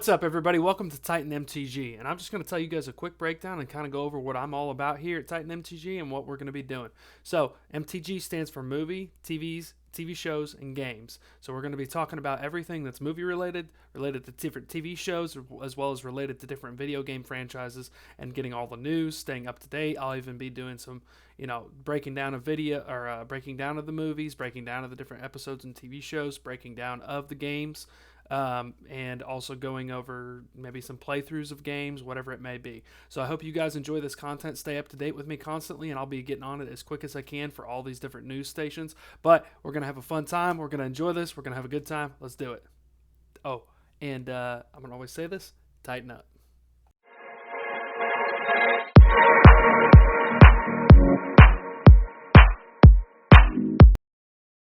What's up, everybody? Welcome to Titan MTG, and I'm just going to tell you guys a quick breakdown and kind of go over what I'm all about here at Titan MTG and what we're going to be doing. So, MTG stands for movie, TV shows, and games. So, we're going to be talking about everything that's movie related, related to different TV shows, as well as related to different video game franchises, and getting all the news, staying up to date. I'll even be doing some, breaking down of video or breaking down of the movies, breaking down of the different episodes and TV shows, breaking down of the games. And also going over maybe some playthroughs of games, whatever it may be. So I hope you guys enjoy this content. Stay up to date with me constantly, and I'll be getting on it as quick as I can for all these different news stations. But we're going to have a fun time. We're going to enjoy this. We're going to have a good time. Let's do it. Oh, and I'm going to always say this, tighten up.